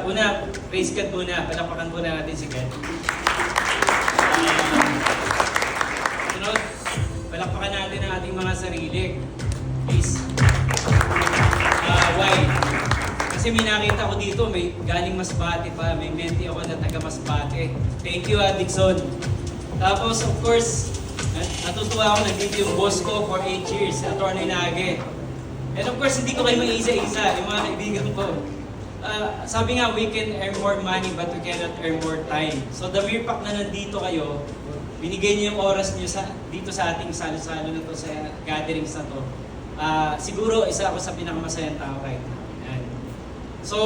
Una, praise God muna. Palakpakan muna natin si God. Sunod, palakpakan natin ang ating mga sarili. Please. Why? Kasi may nakita ko dito, may galing Masbate pa. May menti ako na taga Masbate. Thank you, Dixon. Tapos, of course, natutuwa ako, nandito yung boss ko for 8 years, Atty. Nage. And of course, hindi ko kayo mag-isa-isa, yung mga kaibigan ko. Sabi nga, we can earn more money but we cannot earn more time. So the mere fact na nandito kayo, binigay niyo yung oras niyo dito sa ating salo-salo na to, sa gatherings na to. Siguro, isa ako sa pinakamasayang tao right now. Yan. So,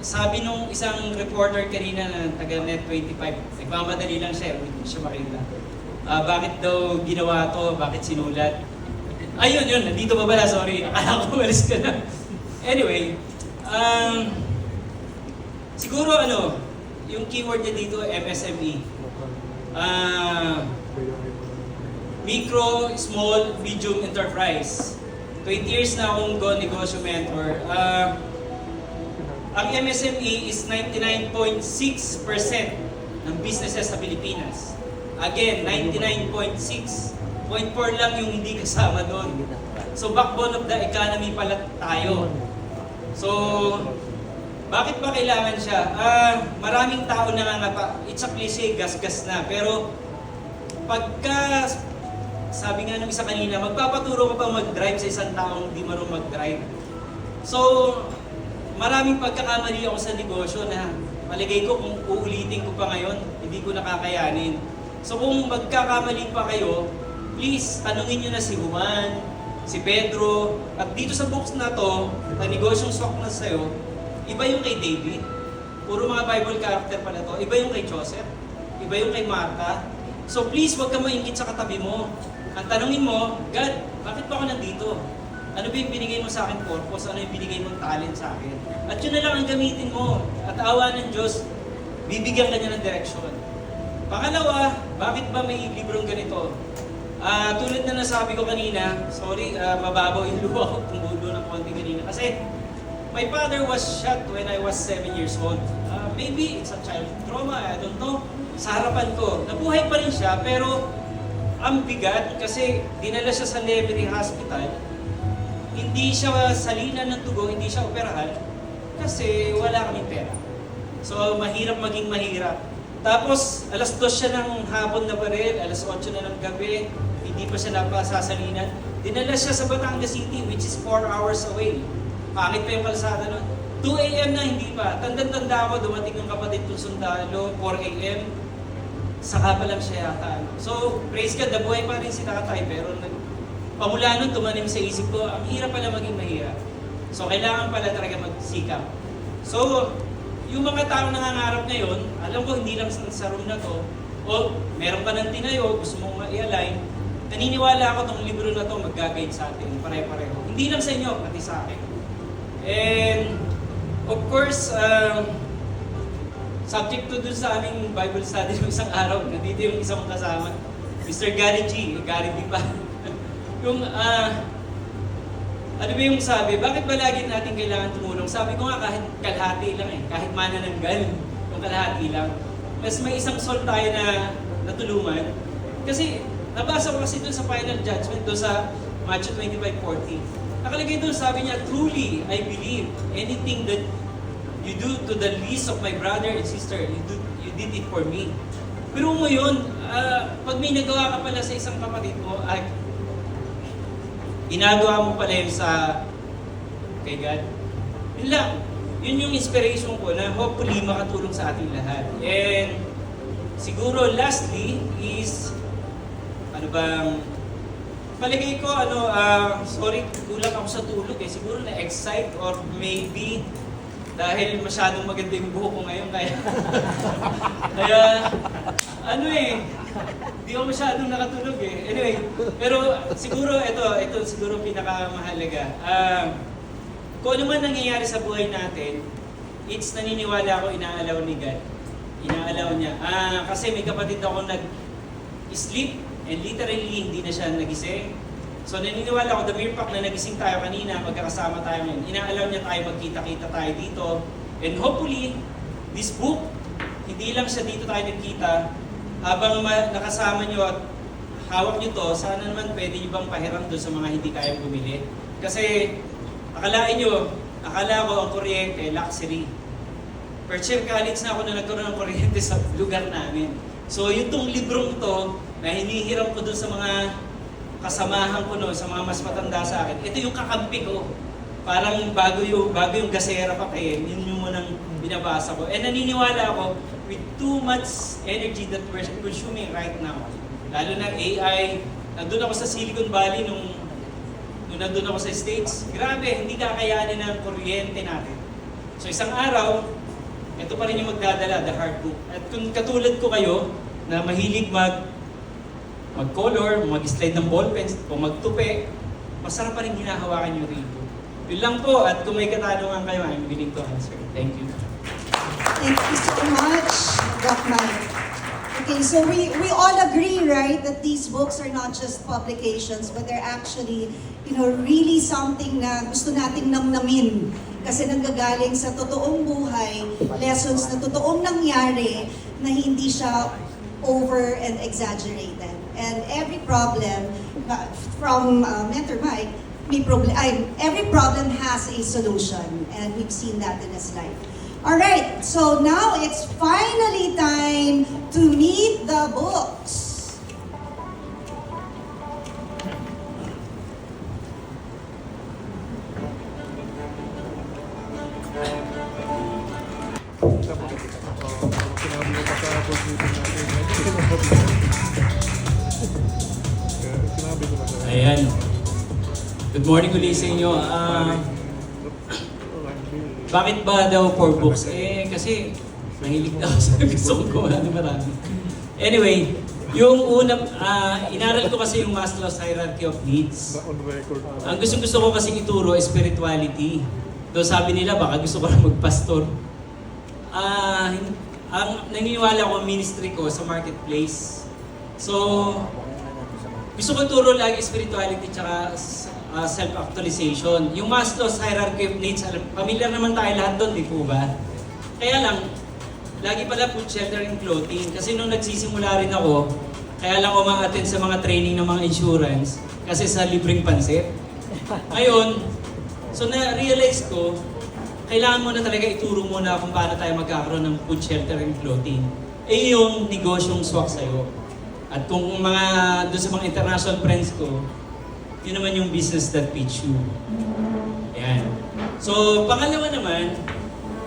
sabi nung isang reporter kanina na taga Net25, nagmamadali lang siya, hindi siya makita. Bakit daw ginawa to? Bakit sinulat? Ayun, yun. Nandito pa pala. Sorry. Akala ko umalis ka na. Anyway, siguro yung keyword niya dito, MSME. Micro, small, medium enterprise. 20 years na akong go-negosyo mentor. Ang MSME is 99.6% ng businesses sa Pilipinas. Again, 99.6. 0.4 lang yung hindi kasama doon. So, backbone of the economy pala tayo. So, bakit ba kailangan siya? Maraming tao nangangapa. It's a cliche, gas-gas na. Pero, pagka, sabi nga nung isa kanina, magpapaturo ka pa mag-drive sa isang taong hindi marunong mag-drive. So, maraming pagkakamali ako sa negosyo na palagay ko kung uulitin ko pa ngayon, hindi ko nakakayanin. So, kung magkakamali pa kayo, please, tanungin nyo na si Juan, si Pedro, at dito sa books na to, na negosyong swak na sa'yo, iba yung kay David, puro mga Bible character pala to, iba yung kay Joseph, iba yung kay Martha. So please, huwag ka maingit sa katabi mo. Ang tanungin mo, God, bakit ba ako nandito? Ano ba yung binigay mo sa akin purpose? Ano yung binigay mong talent sa akin? At yun na lang ang gamitin mo. At awa ng Diyos, bibigyan ka niya ng direksyon. Pangalawa, bakit ba may librong ganito? Tulad na nasabi ko kanina, sorry, mababaw yung luha ko, tumulo ng konti kanina. Kasi, my father was shot when I was 7 years old. Maybe it's a child trauma, I don't know. Sa harapan ko, nabuhay pa rin siya, pero ang bigat kasi dinala siya sa Levery Hospital. Hindi siya salinan ng dugo, hindi siya operahan kasi wala kaming pera. So, mahirap maging mahirap. Tapos, alas 2 siya ng hapon na baril, alas 8 na ng gabi, hindi pa siya napasasalinan. Dinala siya sa Batangas City, which is 4 hours away. Pangit pa yung kalsada nun. 2 a.m. na, hindi pa. Tanda-tanda ako, dumating yung kapatid kong sundalo, 4 a.m. Saka pa lang siya yata. So, praise God, nabuhay pa rin si tatay, pero pamula nun, tumanim sa isip ko, ang hirap pala maging mahirap. So, kailangan pala talaga magsikap. So, yung mga taong nangangarap ngayon, alam ko hindi lang sa room na to, o meron ka ng tinayo, gusto mong ma-i-align, naniniwala ako itong libro na to mag-guide sa atin, pare-pareho. Hindi lang sa inyo, pati sa akin. And, of course, subject to dun sa aming Bible study ng isang araw, nandito yung isang kasama, Mr. Gary G, Gary B pa. Yung, ano ba yung sabi? Bakit ba lagi natin kailangan tumulong? Sabi ko nga kahit kalahati lang kahit manananggal, yung kalahati lang. Mas may isang soul tayo na natulungan. Kasi nabasa ko kasi doon sa final judgment, doon sa Matthew 25:40. Nakalagay doon, sabi niya, truly, I believe anything that you do to the least of my brother and sister, you did it for me. Pero mo yun, pag may nagawa ka pala sa isang kapatid mo, ginagawa mo pala yun sa kay God. Yun lang. Yun yung inspiration ko na hopefully makatulong sa ating lahat. And siguro lastly is palagay ko sorry, kulang ako sa tulog siguro na-excite or maybe dahil masyadong maganda yung buhok ko ngayon kaya hindi ako masyadong nakatulog Anyway, pero siguro ito siguro pinakamahalaga. Kung ano man nangyayari sa buhay natin, it's naniniwala ako inaalaw ni God. Inaalaw niya. Kasi may kapatid ako nag-sleep and literally hindi na siya nagising. So naniniwala ako, the mere fact na nagising tayo kanina, magkakasama tayo ngayon, inaalaw niya tayo, magkita-kita tayo dito. And hopefully, this book, hindi lang siya dito tayo nagkita, habang nakasama nyo at hawak nyo to, sana naman pwede nyo bang pahiram doon sa mga hindi kayang bumili. Kasi, akala ko ang kuryente, luxury. First year college na ako na nagkaroon ng kuryente sa lugar namin. So, yung tong librong to, na hinihiram ko doon sa mga kasamahan ko noon, sa mga mas matanda sa akin, ito yung kakampi ko. Parang bago yung gasera pa kayo, yun yung munang binabasa ko. And naniniwala ako, with too much energy that we're consuming right now, lalo na AI, nandun ako sa Silicon Valley nung nandun ako sa States, grabe, hindi kakayanin ng kuryente natin. So isang araw, ito pa rin yung magdadala, the hard book. At kung katulad ko kayo, na mahilig mag-color, mag-slide ng ballpens, o magtupi, masarap pa rin hinahawakan yung real book. Yun lang po, at kung may katanungan kayo, I'm willing to answer. Thank you. Thank you so much, Doc Mike. Okay, so we all agree, right, that these books are not just publications, but they're actually, really something na gusto nating namnamin. Kasi nanggagaling sa totoong buhay, lessons na totoong nangyari na hindi siya over and exaggerated. And every problem, from Mentor Mike, every problem has a solution, and we've seen that in his life. Alright, so now it's finally time to meet the books. Ayan. Good morning ulit sa inyo. Bakit ba daw 4 books? Kasi mahilig daw sa gusto ko marami. Anyway, yung unang, inaral ko kasi yung Maslow's Hierarchy of Needs. Ang gusto ko kasi ituro is spirituality. Though sabi nila, baka gusto ko lang magpastor. Ang naniniwala ko ang ministry ko sa marketplace. So, gusto ko ituro lagi spirituality tsaka self-actualization. Yung Maslow's Hierarchy of Needs, familiar naman tayo lahat doon, di po ba? Kaya lang, lagi pala food, shelter, and clothing. Kasi nung nagsisimula rin ako, kaya lang umaattend sa mga training ng mga insurance kasi sa libreng pansit. Ngayon, so na-realize ko, kailangan mo na talaga ituro muna kung paano tayo magkakaroon ng food, shelter, and clothing. Yung negosyong swak sa'yo. At kung doon sa mga international friends ko, yun naman yung business that fits you. Ayan. So, pangalawa naman,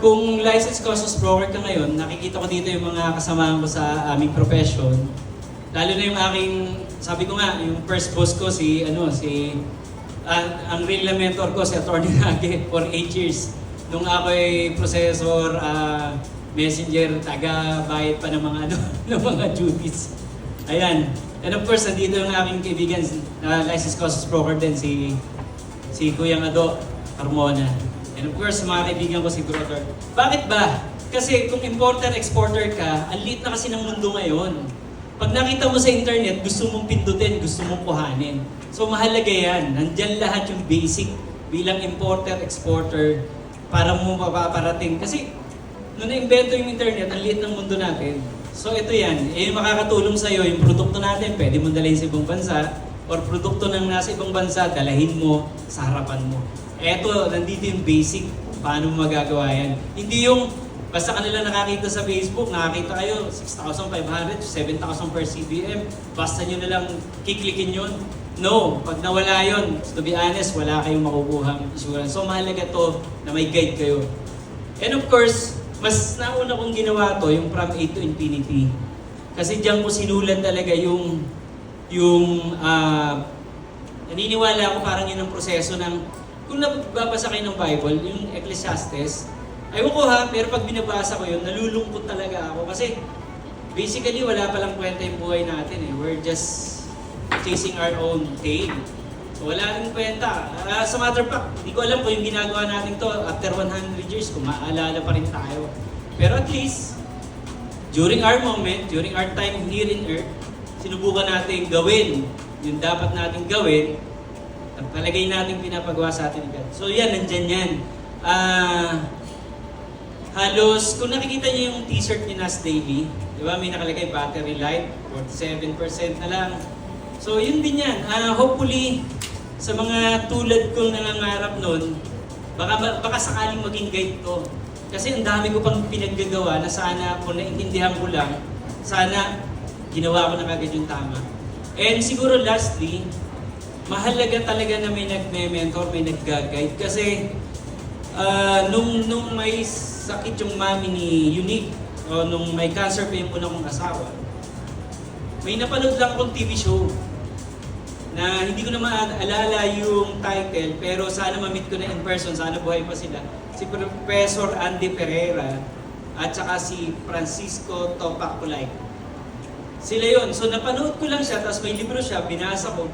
kung licensed cosmos broker ka ngayon, nakikita ko dito yung mga kasamahan ko sa aming profession. Lalo na yung aking, sabi ko nga, yung first boss ko, ang real na mentor ko, si Atty. Nage, for 8 years. Nung ako ay processor, messenger, taga-bayad pa ng mga, ng mga duties. Ayan. And of course, nandito yung aking kaibigan, licensed cosmos broker din, si Kuyang Ado Carmona. And of course, mga kaibigan ko si Brother. Bakit ba? Kasi kung importer-exporter ka, ang liit na kasi ng mundo ngayon. Pag nakita mo sa internet, gusto mong pindutin, gusto mong kuhanin. So mahalaga yan. Nandyan lahat yung basic bilang importer-exporter para mo mapaparating. Kasi nung na-invento yung internet, ang liit ng mundo natin. So ito yan, yung makakatulong sa'yo, yung produkto natin, pwede mo dalhin sa ibang bansa, or produkto ng nasa ibang bansa, dalahin mo sa harapan mo. Eto, nandito yung basic, paano mo magagawa yan. Hindi yung, basta kanila nakakita sa Facebook, nakakita kayo, 6,500 to 7,000 per CBM, basta nyo nalang kiklikin yun. No, pag nawala yun, to be honest, wala kayong makukuha insurance. So mahalaga to na may guide kayo. And of course, mas nauna kong ginawa to, yung From A to Infinity. Kasi diyan ko sinulat talaga naniniwala ako parang yun ang proseso ng, kung nababasa kayo ng Bible, yung Ecclesiastes, ayun ko ha, pero pag binabasa ko yun, nalulungkot talaga ako. Kasi basically, wala palang kwenta yung buhay natin eh. We're just chasing our own tail. Wala rin kwenta. Sa matter of fact, hindi ko alam kung yung ginagawa natin to after 100 years, kung maalala pa rin tayo. Pero at least, during our moment, during our time here in Earth, sinubukan natin gawin yung dapat natin gawin at palagay natin pinapagawa sa atin agad. So yan, nandyan yan. Halos, kung nakikita niyo yung t-shirt ni Nas Daily, di ba may nakalagay battery life, 47% na lang. So yun din yan. Hopefully, sa mga tulad kong nangangarap nun, baka sakaling maging guide to. Kasi ang dami ko pang pinaggagawa na sana kung naintindihan ko lang, sana ginawa ko na kagad yung tama. And siguro lastly, mahalaga talaga na may nagme-mentor, may nag-guide. Kasi nung may sakit yung mami ni Unique, o nung may cancer pa yung una kong asawa, may napanood lang akong TV show na hindi ko na maalala yung title, pero sana ma-meet ko na in person, sana buhay pa sila. Si Professor Andy Pereira at saka si Francisco Topac Kulay. Sila yun. So napanood ko lang siya, tapos may libro siya, binasa ko.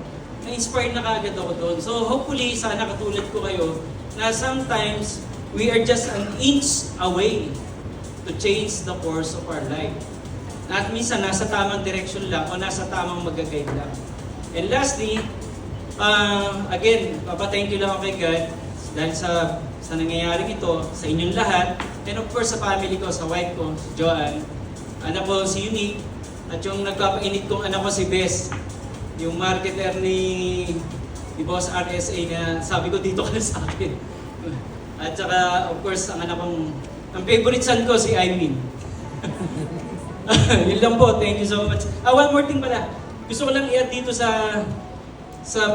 Na-inspire na kaagad ako doon. So hopefully, sana katulad ko kayo, na sometimes we are just an inch away to change the course of our life. At minsan, nasa tamang direction lang o nasa tamang mag-guide lang. And lastly, again, thank you lang ako kay God dahil sa nangyayaring ito, sa inyong lahat, and of course sa family ko, sa wife ko, si Joanne, anak ko si Unique, at yung nagpapainit kong anak ko si Bess, yung marketer ni Boss RSA na sabi ko dito ka na sa akin. At saka, of course, ang favorite son ko, si Aimin. Yun lang po, thank you so much. One more thing pala. Gusto ko lang i-add dito sa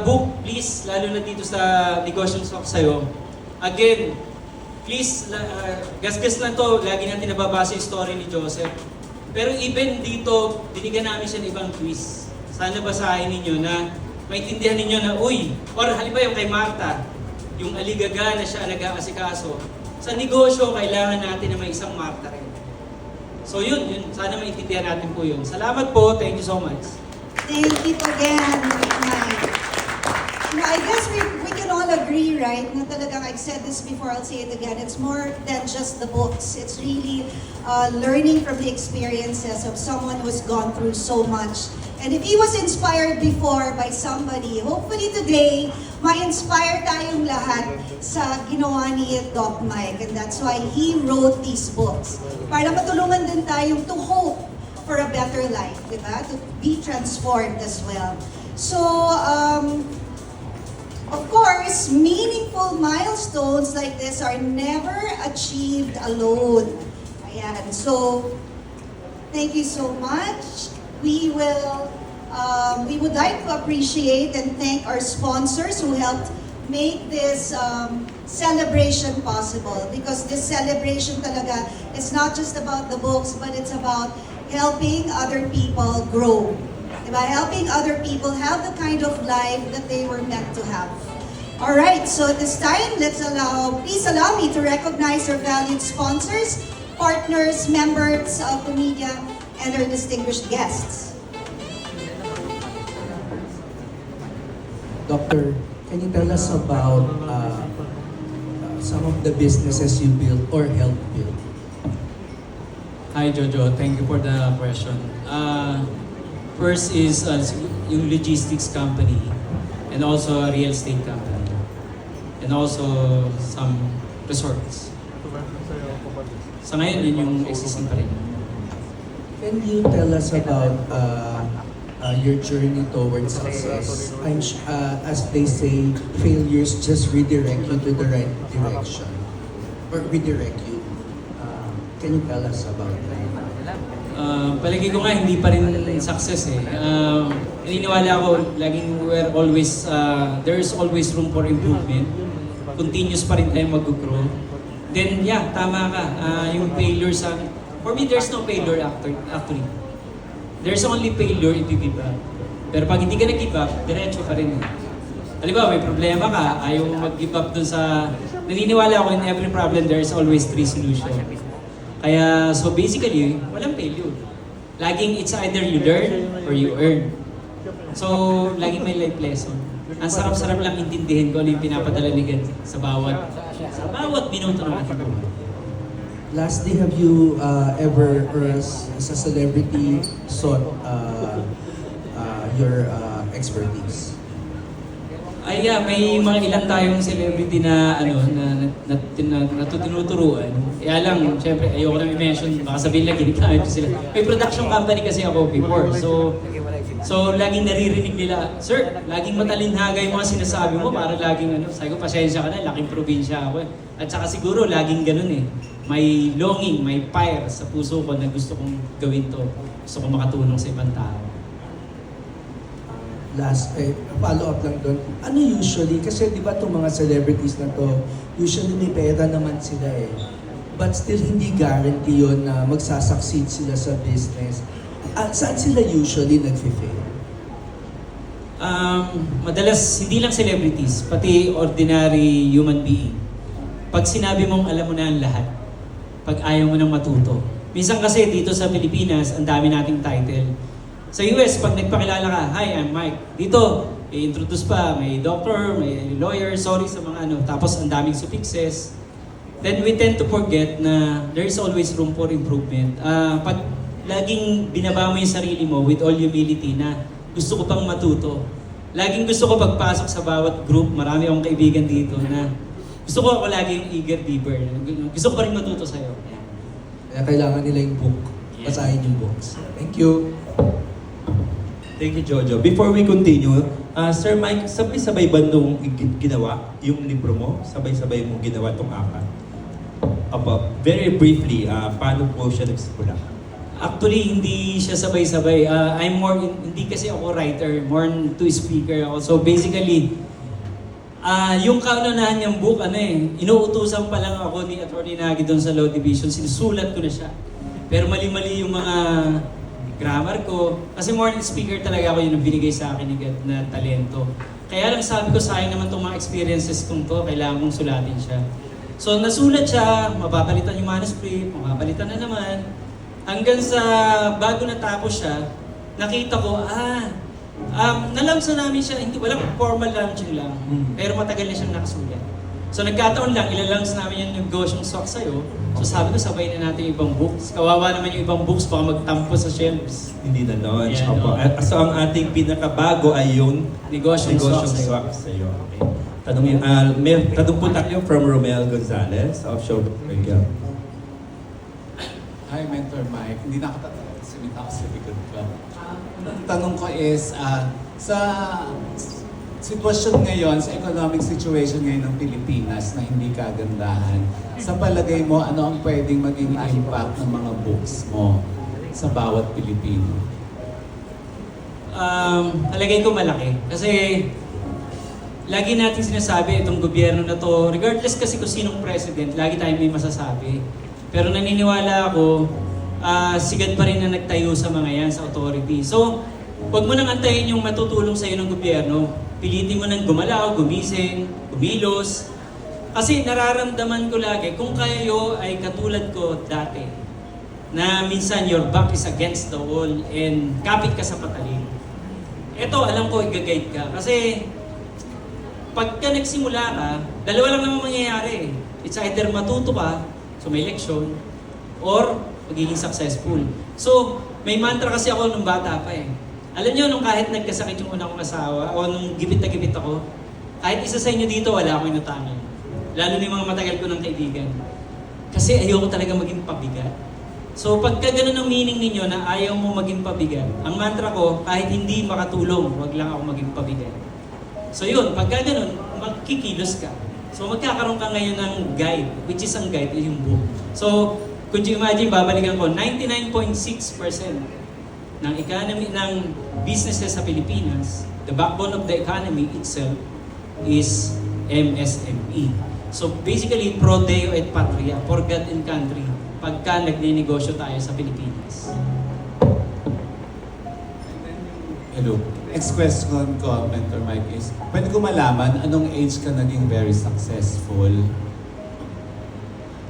book, please, lalo na dito sa Negosyong Talk sa'yo. Again, please, gasgas lang to, lagi natin nababasa yung story ni Joseph. Pero even dito, binigyan namin siya ng ibang twist. Sana basahin ninyo na maintindihan ninyo na, or halimbawa yung kay Martha, yung aligaga na siya nag-aasikaso. Sa negosyo, kailangan natin na may isang Martha rin. So yun, sana maintindihan natin po yun. Salamat po, thank you so much. Thank you again, Mike. I guess we can all agree, right? Na talagang, I've said this before, I'll say it again. It's more than just the books. It's really learning from the experiences of someone who's gone through so much. And if he was inspired before by somebody, hopefully today, ma-inspire tayong lahat sa ginawa ni Doc Mike. And that's why he wrote these books. Para matulungan din tayong to hope for a better life, di ba? To be transformed as well. So, of course, meaningful milestones like this are never achieved alone. Ayan. So, thank you so much. We would like to appreciate and thank our sponsors who helped make this celebration possible. Because this celebration talaga is not just about the books, but it's about helping other people grow. Diba? Helping other people have the kind of life that they were meant to have. Alright, so at this time, please allow me to recognize our valued sponsors, partners, members of the media, and our distinguished guests. Doctor, can you tell us about some of the businesses you built or helped build? Hi Jojo, thank you for the question. First is yung logistics company and also a real estate company and also some resorts. Sa ngayon, yun yung existing pa rin. Can you tell us about your journey towards success? As they say, failures just redirect you to the right direction or redirect you. Can you tell us about that? Palagi ko nga hindi pa rin success eh. Naniniwala ako, laging there is always room for improvement. Continuous pa rin tayo mag-grow. Then yeah, tama ka. Yung failure for me, there's no failure actually. There's only failure if you give up. Pero pag hindi ka nag-give up, diretso pa rin. Halimbawa, may problema ka, ayaw mo mag-give up dun sa... Naniniwala ako, in every problem, there's always 3 solutions. Kaya, so basically, walang failure. Laging it's either you learn or you earn. So, laging may life lesson. Ang sarap-sarap lang intindihin ko ano yung pinapadala ni God sa bawat minuto ng ating buhay. Lastly, have you ever, or as a celebrity, sought your expertise? Ay, yeah, may mga ilan tayong celebrity na tinuturuan. Kaya lang, syempre, ayoko na i-mention, baka sabihin lang, ginigamit ko sila. May production company kasi ako before. So laging naririnig nila, Sir, laging matalinhaga yung mga sinasabi mo, para laging sabi ko, pasensya ka na, laking probinsya ako eh. At saka siguro, laging ganun eh. May longing, may fire sa puso ko na gusto kong gawin to. Gusto kong makatulong sa ibang tao. Last, follow up lang doon. Ano usually, kasi di ba itong mga celebrities na to, usually may pera naman sila eh. But still hindi guarantee yun na magsasucceed sila sa business. Saan sila usually nag-fail? Madalas, hindi lang celebrities, pati ordinary human being. Pag sinabi mong alam mo na ang lahat, pag ayaw mo nang matuto. Minsan kasi dito sa Pilipinas, ang dami nating title. Sa US, pag nagpakilala ka, Hi, I'm Mike. Dito, i-introduce pa, may doctor, may lawyer, sorry sa mga tapos ang daming suffixes. Then we tend to forget na there is always room for improvement. Pag laging binaba mo yung sarili mo with all humility na gusto ko pang matuto. Laging gusto ko pagpasok sa bawat group, marami akong kaibigan dito na gusto ko ako lagi yung eager beaver. Gusto ko pa rin matuto sa'yo. Kaya kailangan nila yung book. Basahin yung books. Thank you. Thank you, Jojo. Before we continue, Sir Mike, sabay-sabay ba nung ginawa yung libro mo? Sabay-sabay mong ginawa itong apat? Very briefly, paano po siya nagsimula? Actually, hindi siya sabay-sabay. I'm more, hindi kasi ako writer, more to speaker ako. So basically, yung kaunahan niyang book, inuutusan pa lang ako ni Atty. Nagy doon sa Law Division, sinusulat ko na siya. Pero mali-mali yung mga grammar ko. Kasi more speaker talaga ako, yun ang binigay sa akin ni God na talento. Kaya lang sabi ko, sayang naman itong mga experiences kong to, kailangan kong sulatin siya. So nasulat siya, mapapalitan yung manuscript, mapapalitan na naman. Hanggang sa bago natapos siya, nakita ko, nalamsa namin siya, hindi, walang formal launching lang, pero matagal na siyang nakasulat. So nagkataon lang, ilalunch namin yung negosyong swak sa'yo. So sabi ko, sabay na natin yung ibang books. Kawawa naman yung ibang books, baka magtampo sa shelves. Hindi na launch. Yeah, Opo. no. So ang ating pinakabago ay yung Negosyong swak sa'yo. sa'yo. Okay. Tanong po tayo from Romel Gonzalez of Showbook Radio. Hi, Mentor Mike. Hindi nakatatanong kasi may tao sa likod ko. Ang tanong ko is, sa sitwasyon ngayon, sa economic situation ngayon ng Pilipinas na hindi kagandahan, sa palagay mo, ano ang pwedeng maging impact ng mga books mo sa bawat Pilipino? Palagay ko malaki. Kasi lagi natin sinasabi itong gobyerno na to, regardless kasi kung sinong president, lagi tayo may masasabi. Pero naniniwala ako, sigad pa rin na nagtayo sa mga yan, sa authority. So, huwag mo nang antayin yung matutulong sa'yo ng gobyerno. Pilitin mo nang gumalaw, gumising, kumilos. Kasi nararamdaman ko lagi, kung kayo ay katulad ko dati, na minsan your back is against the wall and kapit ka sa patalim. Ito, alam ko, i-guide ka. Kasi, pagka nagsimula ka, dalawa lang naman mangyayari. It's either matuto ka, so may leksyon, or magiging successful. So, may mantra kasi ako nung bata pa eh. Alam niyo, nung kahit nagkasakit yung una kong asawa, o nung gipit na gipit ako, kahit isa sa inyo dito, wala akong inutangin. Lalo na yung mga matagal ko ng kaibigan. Kasi ayoko talaga maging pabigat. So, pagka ganun ang meaning ninyo na ayaw mo maging pabigat, ang mantra ko, kahit hindi makatulong, wag lang ako maging pabigat. So yun, pagka ganun, magkikilos ka. So magkakaroon ka ngayon ng guide, which is ang guide ay yung book. So, kung you imagine, babalikan ko, 99.6% ng economy, ng businesses sa Pilipinas, the backbone of the economy itself is MSME. So basically, pro Deo et Patria, for God and country, pagka nagninegosyo tayo sa Pilipinas. Hello. Next question ko, Mentor Mike, is, pwede ko malaman anong age ka naging very successful?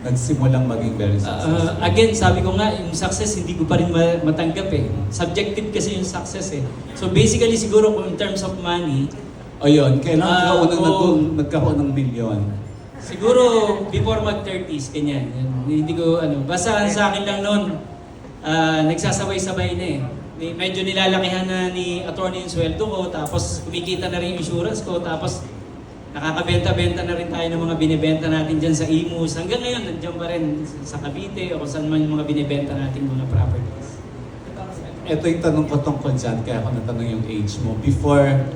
Nagsimulang maging very successful? Again, sabi ko nga, yung success hindi ko pa rin matanggap eh. Subjective kasi yung success eh. So basically siguro kung in terms of money, O yun, kailan ka oo. nagkaroon ng milyon? siguro before mag-30s, ganyan. Hindi ko basta sa akin lang noon, nagsasabay-sabay na eh. medyo nilalakihan na ni attorney yung sweldo ko, tapos kumikita na rin yung insurance ko, tapos nakakabenta-benta na rin tayo ng mga binibenta natin dyan sa Imus. Hanggang ngayon, nandiyan pa rin sa Cavite o kung saan man yung mga binibenta natin mga properties. Ito yung tanong ko tungkol dyan, kaya ako natanong yung age mo. Before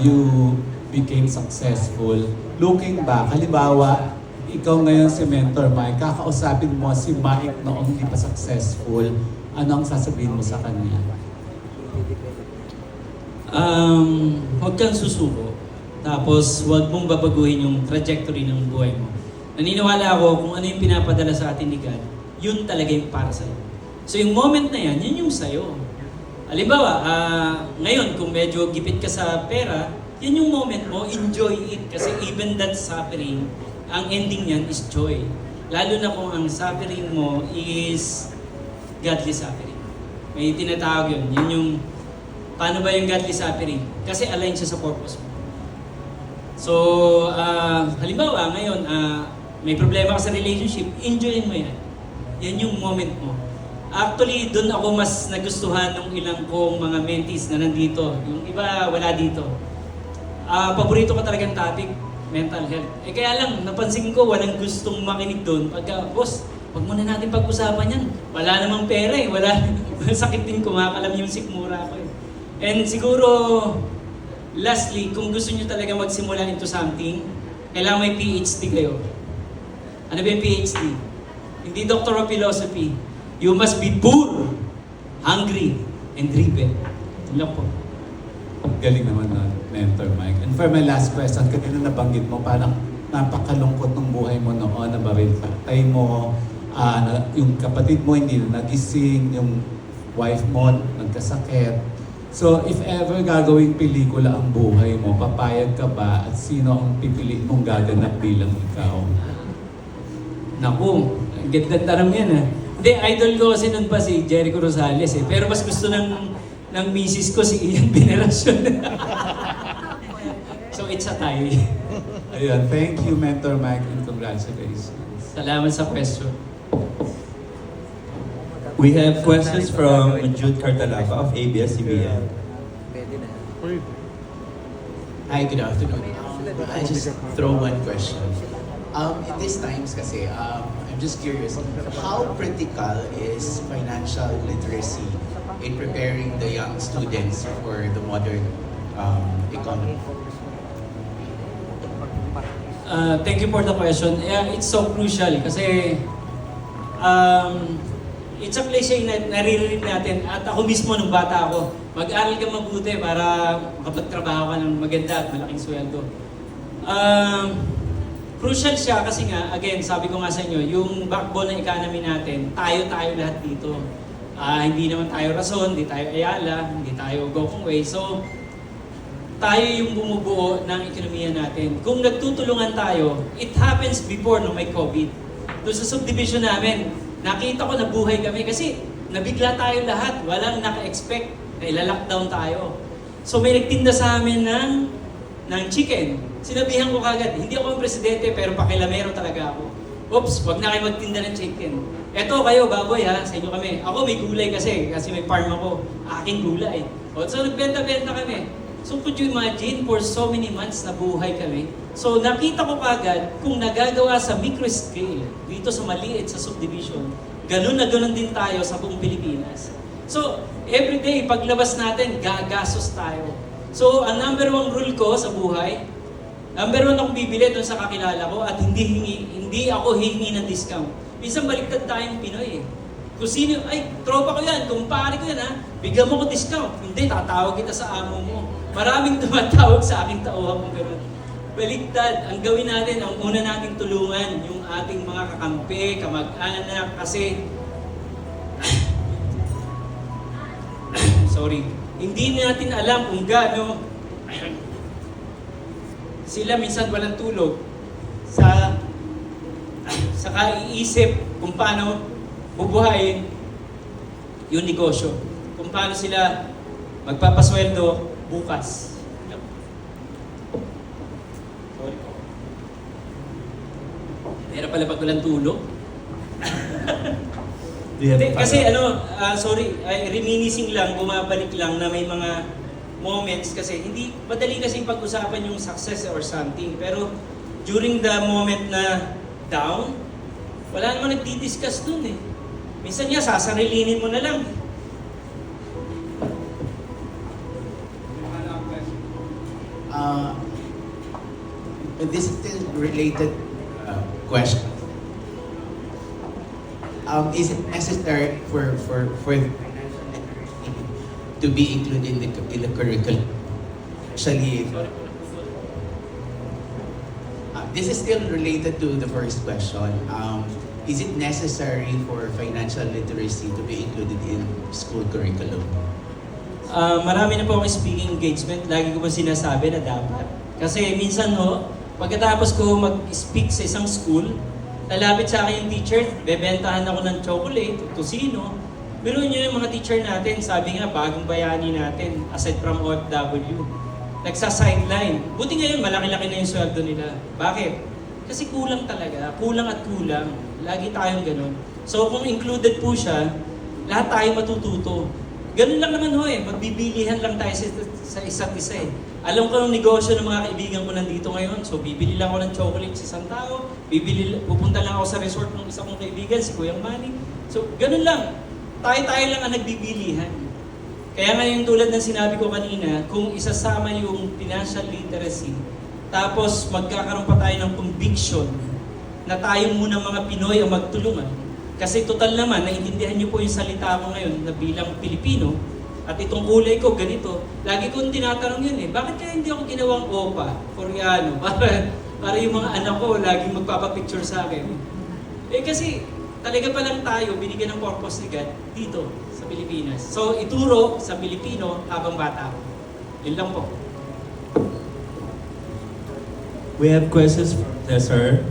you became successful, looking back, halimbawa, ikaw ngayon si Mentor Mike, kakausapin mo si Mike noong hindi pa successful, ano ang sasabihin mo sa kanya? Huwag kang susuko. Tapos, huwag mong babaguhin yung trajectory ng buhay mo. Naniniwala ako kung ano yung pinapadala sa atin ni God, yun talaga yung para sa'yo. So, yung moment na yan, yun yung sa'yo. Halimbawa, ngayon, kung medyo gipit ka sa pera, yan yung moment mo, enjoy it. Kasi even that suffering, ang ending niyan is joy. Lalo na kung ang suffering mo is godly suffering. May tinatawag yun. Yun yung, paano ba yung godly suffering? Kasi align siya sa purpose mo. So, halimbawa, ngayon, may problema ka sa relationship, enjoyin mo yan. Yan yung moment mo. Actually, doon ako mas nagustuhan ng ilang kong mga mentees na nandito. Yung iba, wala dito. Paborito ko talagang topic, mental health. Kaya lang, napansin ko, walang gustong makinig doon. Pagka, boss, wag muna natin pag-usapan yan. Wala namang pera eh. Wala, sakit din kumakalam yung sikmura ko eh. And siguro, lastly, kung gusto nyo talaga magsimula into something, kailangan may PhD kayo. Ano ba yung PhD? Hindi Doctor of Philosophy. You must be poor, hungry, and driven. Yun lang po. Galing naman na Mentor Mike. And for my last question, kanina nabanggit mo, parang napakalungkot ng buhay mo noon, nabaril tatay mo, yung kapatid mo hindi na nagising, yung wife mo nagkasakit. So, if ever gagawing pelikula ang buhay mo, papayag ka ba at sino ang pipiliin mong gaganap bilang ikaw? Naku, ang ganda tanong yan ah. Hindi, idol ko kasi nun pa si Jericho Rosales eh. Pero mas gusto ng misis ko si Ian Veneracion. So, it's a tie. Ayun, thank you Mentor Mike and congratulations. Salamat sa question. We have questions from Jude Cartalapa of ABS-CBN. Hi, good afternoon. I just throw one question. In these times kasi, I'm just curious, how critical is financial literacy in preparing the young students for the modern economy? Thank you for the question. Yeah, it's so crucial kasi it's a cliche na naririnig natin at ako mismo nung bata ako, mag-aral ka mabuti para makapagtrabaho ka ng maganda at malaking sweldo. Crucial siya kasi nga, again, sabi ko nga sa inyo, yung backbone ng economy natin, tayo lahat dito. Hindi naman tayo Rason, hindi tayo Ayala, hindi tayo Gokong Wei. So, tayo yung bumubuo ng ekonomiya natin. Kung nagtutulungan tayo, it happens before nung may COVID. Doon sa subdivision namin, nakita ko na buhay kami kasi nabigla tayo lahat. Walang naka-expect na ilalockdown tayo. So may nagtinda sa amin ng chicken. Sinabihan ko kagad, hindi ako ang presidente pero pakilamero talaga ako. Oops, wag na kayo magtinda ng chicken. Eto kayo, baboy ha, sa inyo kami. Ako may gulay kasi may farm ako. Aking gulay. O, so nagbenta-benta kami. So could you imagine, for so many months na buhay kami. So nakita ko kagad kung nagagawa sa micro scale, dito sa maliit sa subdivision, ganun na ganun din tayo sa buong Pilipinas. So everyday, paglabas natin, gagastos tayo. So ang number one rule ko sa buhay, number one akong bibili doon sa kakilala ko at hindi ako hihingi ng discount. Minsan baliktad tayong Pinoy eh. Kung sino, ay, tropa ko yan, kumpare ko yan ha, bigyan mo ko discount. Hindi, tatawag kita sa amo mo. Maraming tumatawag sa aking tauhan kung gano'n. Baliktad, ang gawin natin, ang una nating tulungan, yung ating mga kakampi, kamag-anak, kasi, sorry, hindi natin alam kung gaano, sila minsan walang tulog sa kaiisip kung paano bubuhayin yung negosyo. Kung paano sila magpapasweldo bukas. Sorry po. Mahirap pala pag walang tulog. Do you have Hindi, kasi follow-up? reminiscing lang, bumabalik lang na may mga moments kasi hindi madali kasing pag-usapan yung success or something. Pero during the moment na down, wala naman nagdi-discuss dun eh. Minsan nga, sasarilinin mo na lang. But this is still related question. Is it necessary for to be included in the curriculum? Actually, this is still related to the first question. Is it necessary for financial literacy to be included in school curriculum? Marami na po akong speaking engagement. Lagi ko po sinasabi na dapat. Kasi minsan pagkatapos ko mag-speak sa isang school, lalapit sa akin yung teacher, bebentahan ako ng chocolate, tusino. Biruin nyo yung mga teacher natin, sabi nga, bagong bayani natin, aside from OFW. Nagsa-sideline. Buti ngayon, malaki-laki na yung sweldo nila. Bakit? Kasi kulang talaga. Kulang at kulang. Lagi tayong ganun. So kung included po siya, lahat tayo matututo. Ganun lang naman magbibilihan lang tayo sa isa't isa eh. Alam ko ng negosyo ng mga kaibigan ko nandito ngayon, so bibili lang ako ng chocolate sa isang tao, pupunta lang ako sa resort ng isa kong kaibigan, si Kuyang Manny. So ganun lang, tayo-tayo lang ang nagbibilihan. Kaya ngayon tulad ng sinabi ko kanina, kung isasama yung financial literacy, tapos magkakaroon pa tayo ng conviction na tayo muna mga Pinoy ang magtulungan. Kasi total naman, naiintindihan niyo po yung salita ko ngayon na bilang Pilipino, at itong kulay ko ganito. Lagi kong tinatanong yun bakit kaya hindi ako ginawang OPA, Koreano, para yung mga anak ko laging magpapapicture sa akin. Kasi talaga pa lang tayo, binigyan ng purpose ni God dito sa Pilipinas. So ituro sa Pilipino habang bata ako. Yun lang po. We have questions from sir.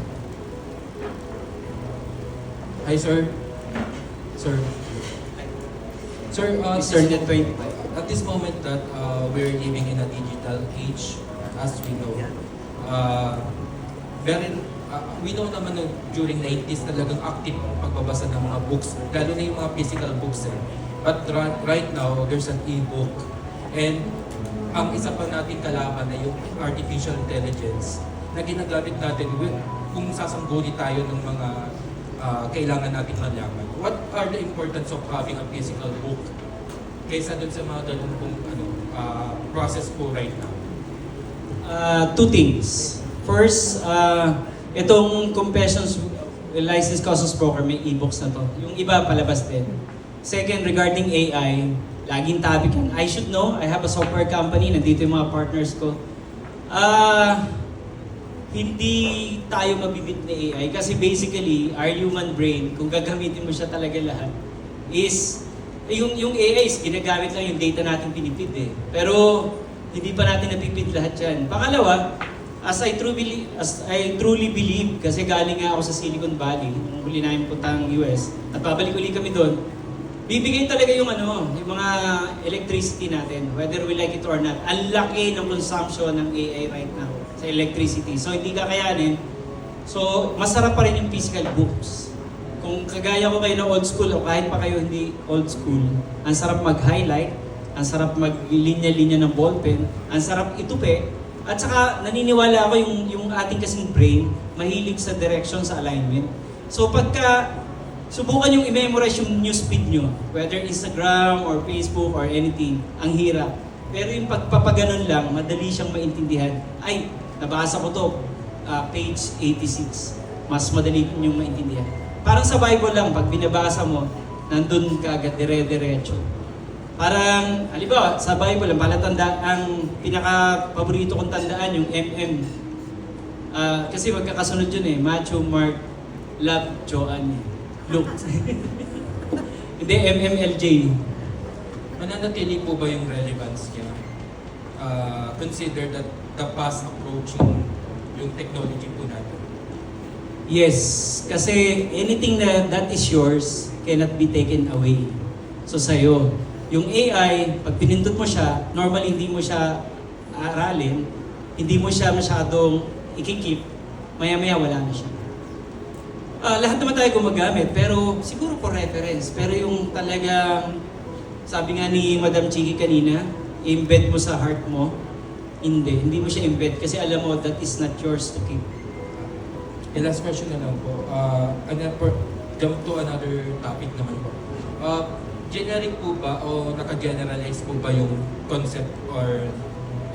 Hi, sir. Sir. Sir, Mr. Net 25. at this moment that we're living in a digital age, as we know, we know naman na during 90s talagang active ang pagbabasa ng mga books, lalo na yung mga physical books. But right now, there's an e-book. And ang isa pa nating kalaban na yung artificial intelligence na ginagamit natin kung sasangguni tayo ng mga kailangan natin malaman. What are the importance of having a physical book kaysa dun sa mga ganun pong process po right now? Two things. First, itong Confessions Licensed Causes Broker, may e-books na to. Yung iba palabas din. Second, regarding AI, laging topic yan. I should know, I have a software company, nandito yung mga partners ko. Hindi tayo mabibit ni AI kasi basically, our human brain, kung gagamitin mo siya talaga lahat, is, yung AI is ginagamit lang yung data natin pinipid Pero, hindi pa natin napipid lahat yan. Pangalawa, as I truly believe, kasi galing nga ako sa Silicon Valley, nung huli namin punta ang US, at babalik uli kami doon, bibigay talaga yung mga electricity natin, whether we like it or not. Ang laki ng consumption ng AI right now sa electricity. So hindi kakayanin. So masarap pa rin yung physical books. Kung kagaya ko kayo na old school o kahit pa kayo hindi old school, ang sarap mag-highlight, ang sarap mag-linya-linya ng ballpen, ang sarap itupi, at saka naniniwala ako yung ating kasing brain mahilig sa direction, sa alignment. So pagka subukan yung i-memorize yung newsfeed nyo, whether Instagram or Facebook or anything, ang hirap. Pero yung pagpapaganon lang, madali siyang maintindihan. Ay, nabasa ko to, page 86. Mas madali yung maintindihan. Parang sa Bible lang, pag binabasa mo, nandun ka agad dire-diretso. Parang, halimbawa, sa Bible lang, ang pinaka-paborito kong tandaan, yung MM. Kasi magkakasunod yun Matthew, Mark, Luke, Joan. Luke. Hindi, MMLJ. Mananatili po ba yung relevance niya? Consider that the fast approaching yung technology po natin. Yes, kasi anything that is yours cannot be taken away. So sa'yo, yung AI, pag pinindot mo siya, normally hindi mo siya aralin, hindi mo siya masyadong ikikip, maya-maya wala na siya. Lahat naman tayo gumagamit, pero siguro for reference. Pero yung talagang, sabi nga ni Madam Chiki kanina, embed mo sa heart mo, hindi mo siya embed kasi alam mo that is not yours to keep. And last question na lang po. Jump to another topic naman po. Generic po ba o naka-generalize po ba yung concept or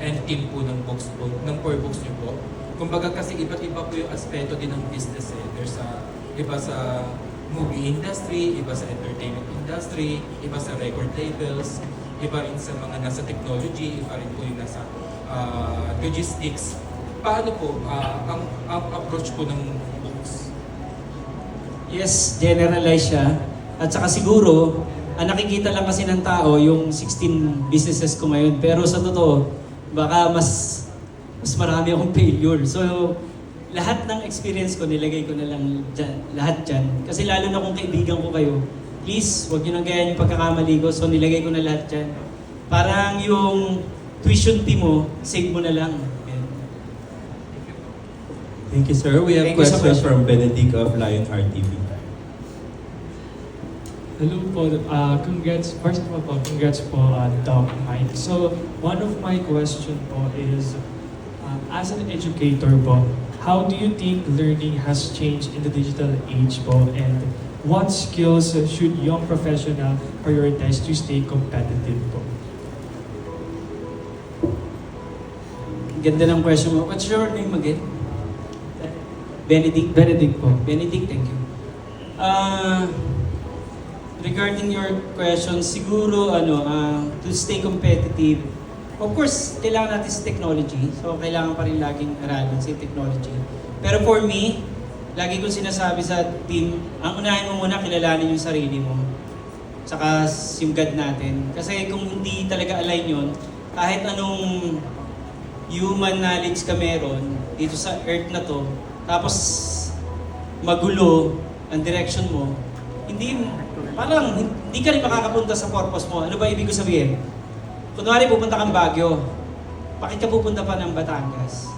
end theme po ng books po, ng core books niyo po? Kumbaga kasi iba't iba po yung aspeto din ng business eh. There's iba sa movie industry, iba sa entertainment industry, iba sa record labels, iba rin sa mga nasa technology, iba rin po yung nasa logistics. Paano po ang approach po ng books? Yes, generalize siya. At saka siguro, ang nakikita lang kasi ng tao yung 16 businesses ko ngayon. Pero sa totoo, baka mas marami akong failure. So, lahat ng experience ko, nilagay ko na lang dyan, lahat dyan. Kasi lalo na kung kaibigan ko kayo, please, huwag nyo nang gayahin yung pagkakamali ko. So, nilagay ko na lahat dyan. Parang yung tuition fee mo, save mo na lang. Yan. Thank you, sir. We have Thank you so question much. from Benedict of Lionheart TV. Hello po. Congrats. First of all po, congrats po, Doc Mike. So, one of my question po is, as an educator po, how do you think learning has changed in the digital age po? And what skills should young professional prioritize to stay competitive po? Ganda ng question mo. What's your name again? Benedict? Benedict po. Benedict, thank you. Regarding your question, siguro to stay competitive, of course, kailangan natin sa technology. So, kailangan pa rin laging aralin sa technology. Pero for me, lagi kong sinasabi sa team, ang unahin mo muna, kilalanin yung sarili mo. Tsaka yung God natin. Kasi kung hindi talaga align yun, kahit anong human knowledge ka meron dito sa earth na to, tapos magulo ang direction mo, hindi ka rin makakapunta sa purpose mo. Ano ba ibig ko sabihin? Kunwari pupunta kang Baguio, bakit ka pupunta pa ng Batangas?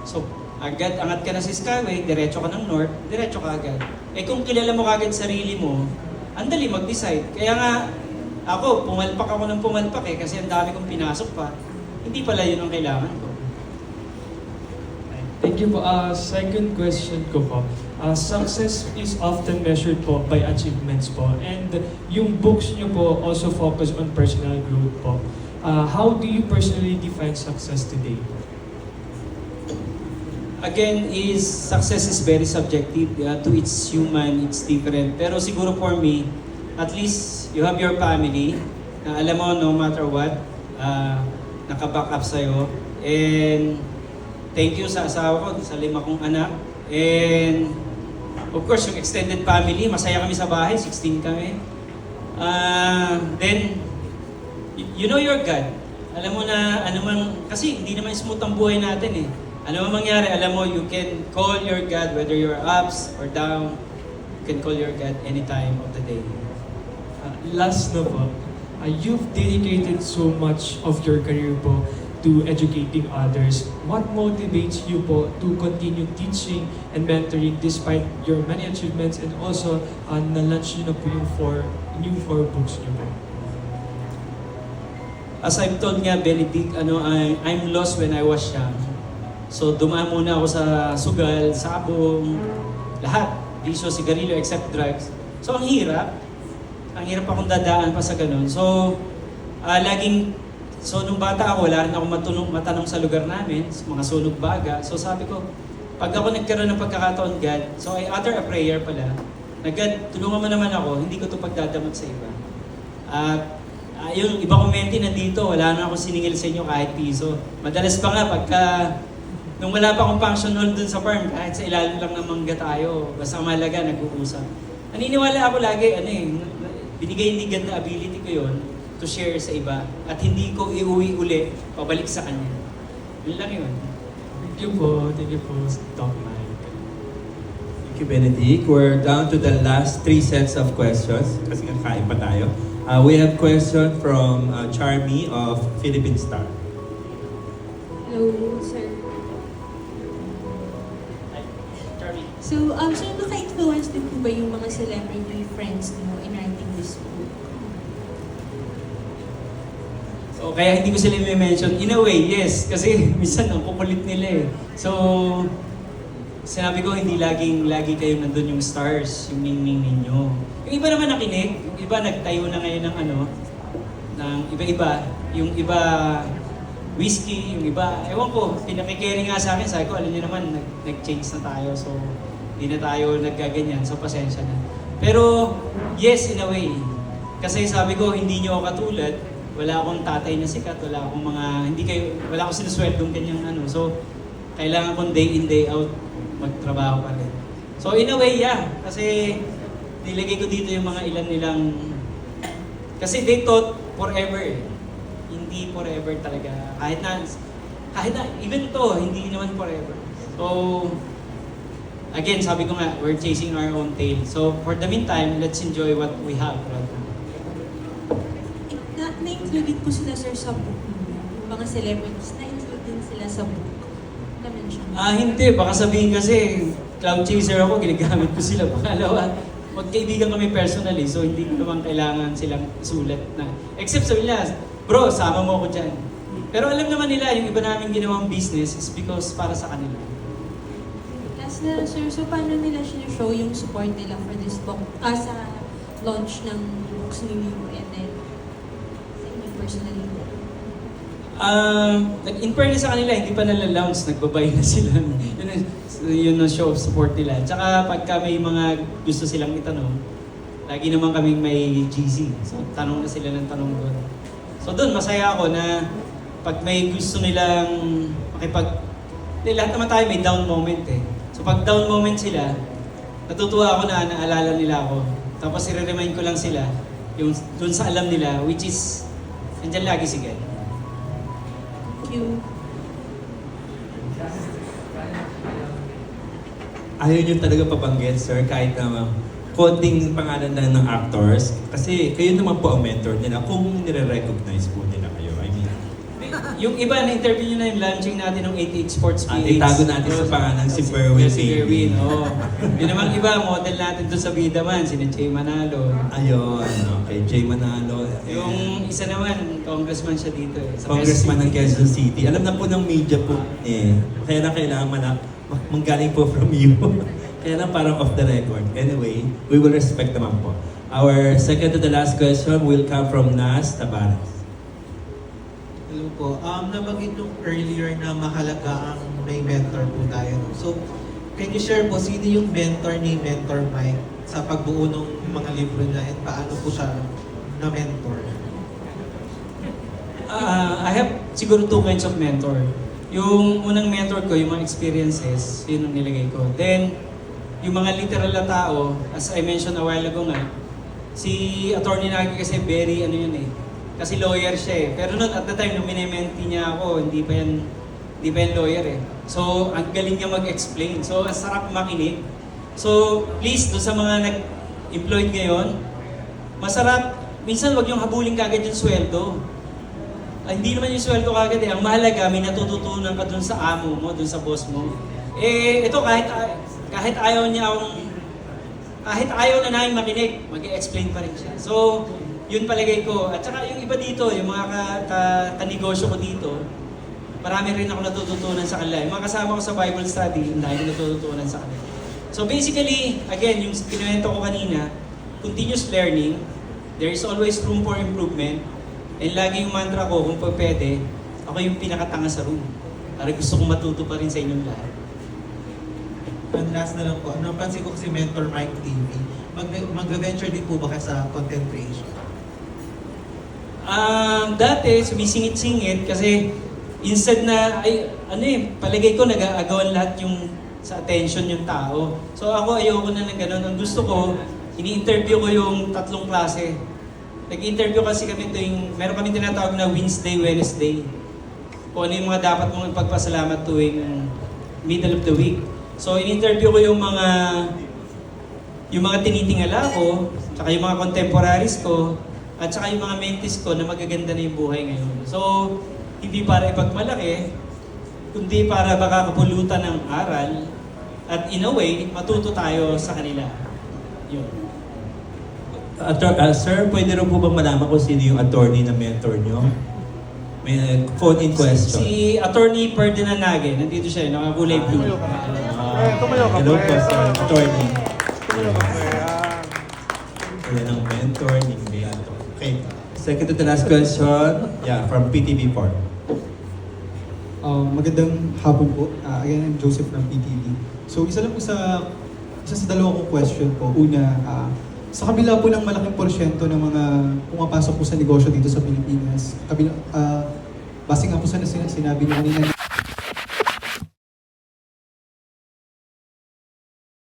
So, agad angat ka na sa Skyway, diretso ka ng North, diretso ka agad. Eh kung kilala mo kagad sarili mo, andali mag-decide. Kaya nga, ako, pumalpak ako ng pumalpak kasi ang dami kong pinasok pa. Hindi pala yun ang kailangan ko. Thank you po. Second question ko po. Success is often measured po by achievements po. And yung books nyo po also focus on personal growth po. How do you personally define success today? Again, success is very subjective. To each human, it's different. Pero siguro for me, at least you have your family na alam mo no matter what, naka-back up sa'yo. And thank you sa asawa ko, sa 5 kong anak. And of course, yung extended family, masaya kami sa bahay, 16 kami. Then, you know your God. Alam mo na, kasi hindi naman smooth ang buhay natin eh. Ano man mangyari, alam mo, you can call your God, whether you're ups or down, you can call your God any time of the day. Last na po, you've dedicated so much of your career po to educating others. What motivates you po to continue teaching and mentoring despite your many achievements and also na-launch nyo na po yung new four books nyo po? As I've told nga, Benedict, I'm lost when I was young. So dumaan muna ako sa sugal, sabong, lahat. Bisyo, sigarilyo, except drugs. So ang hirap. Ang hirap akong dadaan pa sa ganun. So, nung bata ako, wala rin ako matanong sa lugar namin, mga sunog baga. So sabi ko, pag ako nagkaroon ng pagkakataon, God, so I utter a prayer pala, na God, tulungan mo naman ako, hindi ko ito pagdadamot sa iba. At yung iba kong menti nandito, wala na ako siningil sa inyo kahit piso. Madalas pa nga, nung wala pa akong function hall dun sa farm, kahit sa ilalim lang ng mangga tayo, basta malaga, nag-uusap. Naniniwala ako lagi, binigay ni God na ability ko yon to share sa iba at hindi ko iuwi uli, pabalik sa kanya. Yun lang yun. Thank you po, Doc Mike. Thank you, Benedict. We're down to the last 3 sets of questions kasi kain pa tayo. We have question from Charmy of Philippine Star. Hello, sir. Charlie, So, naka-influence din po ba yung mga celebrity friends niyo in writing this book? So, kaya hindi ko sila i-mention. In a way, yes. Kasi minsan ang kukulit nila eh. So, sinabi ko, hindi lagi kayo nandun yung stars, yung ning-ning ninyo. Yung iba naman nakinig. Yung iba nagtayo na ngayon ng ng iba-iba. Yung iba, whiskey, yung iba, ewan ko, pinakikiri nga sa akin, sabi ko, alam niyo naman, nag-change na tayo, so hindi na tayo nagkaganyan, so pasensya na. Pero, yes, in a way. Kasi sabi ko, hindi niyo ako katulad, wala akong tatay na sikat, wala akong sinusweldong kanyang so, kailangan kong day in, day out, magtrabaho pa rin. So, in a way, yeah, kasi nilagay ko dito yung mga ilan nilang, kasi they thought forever eh. Hindi forever talaga. Kahit na, even to, hindi naman forever. So, again, sabi ko nga, we're chasing our own tail. So, for the meantime, let's enjoy what we have right now. Na-include po sila, sir, sa book niyo? Yung mga celebrities, na-include din sila sa book? Na-mention? Hindi. Baka sabihin kasi, cloud chaser ako, ginagamit ko sila. Pangalawa, magkaibigan kami personally, so hindi ko naman kailangan silang isulat na. Except sabi nila, bro, sama mo ako dyan. Pero alam naman nila, yung iba namin ginawang business is because para sa kanila. Last na, sir, so paano nila show yung support nila for this book? Sa launch ng books ninyo and then sa inyo personally? In fairness sa kanila, hindi pa nalalaunch, nagbabay na sila. Yun ang show of support nila. Tsaka pagka may mga gusto silang itanong, lagi naman kaming may GC. So tanong na sila ng tanong doon. So doon, masaya ako na pag may gusto nilang lahat naman tayo may down moment eh. So pag down moment sila, natutuwa ako na naalala nila ako. Tapos i-remind ko lang sila yung doon sa alam nila, which is, andyan lagi si God. Thank you. Ayaw nyo talaga pabanggit, sir, kahit na konting pangalan lang ng actors. Kasi kayo naman po ang mentor nila kung nire-recognize po nila kayo. I mean, Yung iba, na-interview nyo na yung launching natin ng 88 Sports PH. itago natin sa pangalan si Berwin. Si Berwin, oo. Yun naman iba, model natin doon sa Vida Man, si Jay Manalo. Ayun, okay. Jay Manalo. Yung isa naman, congressman siya dito eh. Sa Congressman ng Quezon Quezon City. Alam na po ng media po eh. Kaya na kailangan manggaling po from you. Kaya lang parang off the record. Anyway, we will respect naman po. Our second to the last question will come from Nas Tabares. Hello po. Nabanggit nung earlier na mahalaga ang may mentor po tayo. No? So, can you share po sino yung mentor ni Mentor Mike sa pagbuo ng mga libro niya and paano po siya na-mentor? I have siguro two kinds of mentor. Yung unang mentor ko, yung mga experiences, yun ang nilagay ko. Then, yung mga literal na tao, as I mentioned a while ago nga, si Attorney Nagi kasi very yun eh. Kasi lawyer siya eh. Pero noon at the time, nung minementi niya ako, hindi pa yan lawyer eh. So, ang galing niya mag-explain. So, ang sarap makinig. So, please, doon sa mga nag-employed ngayon, masarap, minsan wag yung habulin kagad yung sweldo. Hindi naman yung sweldo kagad eh. Ang mahalaga, may natututunan ka doon sa amo mo, doon sa boss mo. Ito kahit ayaw niya kahit ayaw na namin makinig, mag-i-explain pa rin siya. So, yun palagay ko. At saka yung iba dito, yung mga kanegosyo ko dito, marami rin ako natututunan sa kanila. Yung mga kasama ko sa Bible study, hindi ko natututunan sa kanila. So basically, again, yung kinuwento ko kanina, continuous learning, there is always room for improvement, and lagi yung mantra ko, kung pwede, ako yung pinakatanga sa room. Para gusto kong matuto pa rin sa inyong lahat. And last na lang po, napansin ko si Mentor Mike TV, mag-venture din po ba kayo sa content creation? Dati, sumisingit-singit kasi instead na, palagay ko nag-aagawan lahat yung sa attention yung tao. So ako ayoko na ng ganun. Ang gusto ko, ini-interview ko yung tatlong klase. Nag-interview kasi kami meron kami tinatawag na Wednesday, Wednesday. Kung ano yung mga dapat mong ipagpasalamat tuwing middle of the week. So in-interview ko yung mga tinitingala ko, tsaka yung mga contemporaries ko, at saka yung mga mentees ko na magaganda na yung buhay ngayon. So, hindi para ipagmalaki, kundi para baka kapulutan ng aral, At in a way, matuto tayo sa kanila. Yun. Sir, pwede rin po ba malaman kung sino yung attorney na mentor nyo? May phone-in question. Si Attorney Ferdinand Nage, nandito siya, nakakulay blue. Hello po, sir. Attorney. Yan ang mentor ni Beato. Okay. Second to the last question, yeah, from PTV4. Magandang hapon po. Again, I'm Joseph from PTV. So, isa sa dalawang kong question po. Una, sa kabila po ng malaking porsyento ng mga pumapasok po sa negosyo dito sa Pilipinas, base nga po sa sinabi niyo kanina